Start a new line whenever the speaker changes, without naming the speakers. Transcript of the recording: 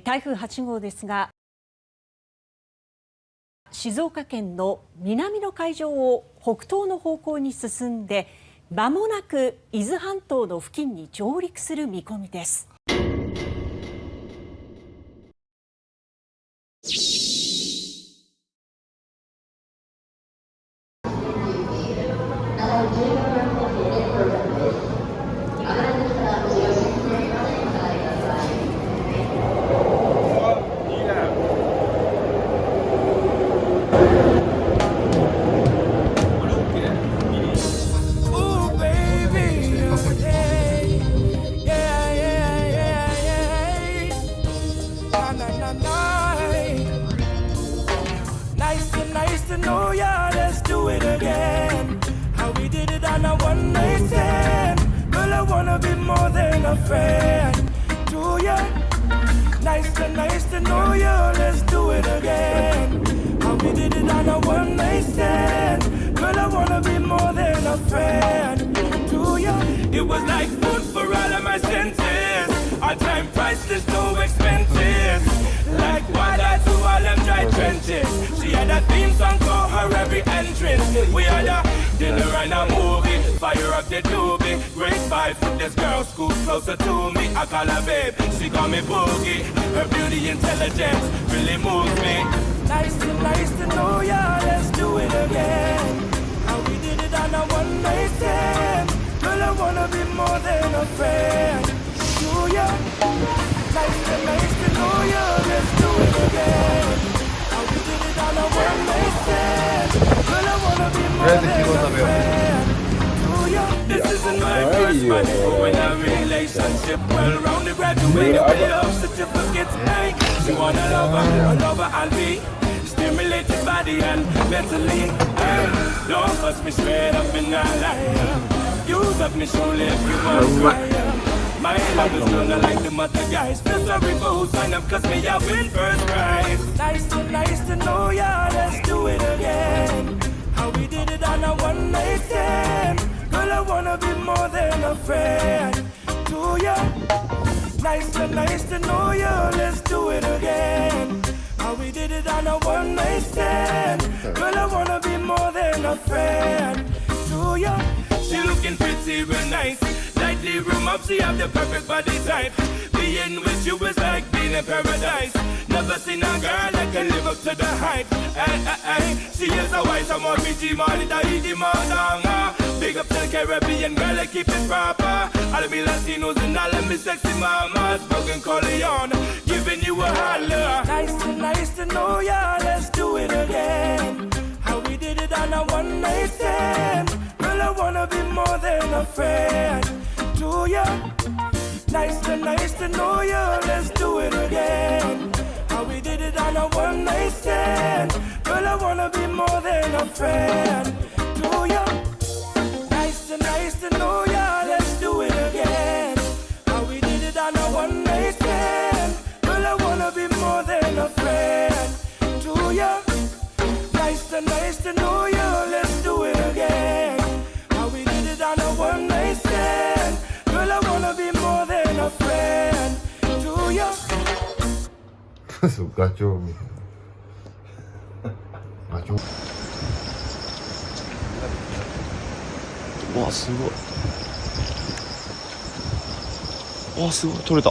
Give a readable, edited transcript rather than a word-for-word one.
台風8号ですが、静岡県の南の海上を北東の方向に進んで、まもなく伊豆半島の付近に上陸する見込みです。
Nice to know ya, let's do it again. How we did it on a one night stand. Girl, I wanna be more than a friend to ya. Nice to know ya, let's do it again. How we did it on a one night stand. Girl, I wanna be more than a friend to ya. It was like food for all of my senses. Our time priceless, no expenses. Like water to all them dry trenches. She had a theme song for her every entrance. We had a dinner and a movie. Fire up the doobie. Great vibe with this girl, scoot closer to me. I call her babe, she call me Boogie. Her beauty intelligence really moves me. Nice to know ya, let's do it again. How we did it on a one night stand. Girl, I wanna be more than a friend to ya. Nice to know ya, let's do it again. How we did it on a one night stand. Girl, I wanna be more than a friend to ya. This isn't my first man, we're in a relationship. Well rounded, graduated with love certificates. Hey, she want a lover I'll be. Stimulated body and mentally. Hey, don't bust me straight up in a lie. Use up me surely if you want to. My love is gonna like the mother guys. Feel sorry for who sign up, cause me I win first prize. Nice to know ya, let's do it again. How we did it on a one night stand. Girl, I wanna be more than a friend to ya. Nice to know ya, let's do it again. How we did it on a one night stand. Girl, I wanna be more than a friend to ya. She looking pretty real nice. Lightly room up, she have the perfect body type. Being with you is like being in paradise. Never seen a girl that can live up to the hype. Ay. She is a wise, I'm a BG money, that easy man. Big up to the Caribbean girl, I keep it proper. All of me Latinos and all of me sexy mamas. Broken Corleone, giving you a holler. Nice to know ya, let's do it again. How we did it on a one night stand. Girl, I wanna be more than a friend to ya. Nice to know ya, let's do it again. How we did it on a one night stand. Girl, I wanna be more than a friend to ya. Nice to know ya, let's do it again. How we did it on a one night stand. Girl, I wanna be more than a friend to ya. Nice to know ya, let's do it again. How we did it on a one night stand. Girl, I wanna be more than a friend to ya.
Suka cumi. Macu.
わあすごい。わあすごい取れた。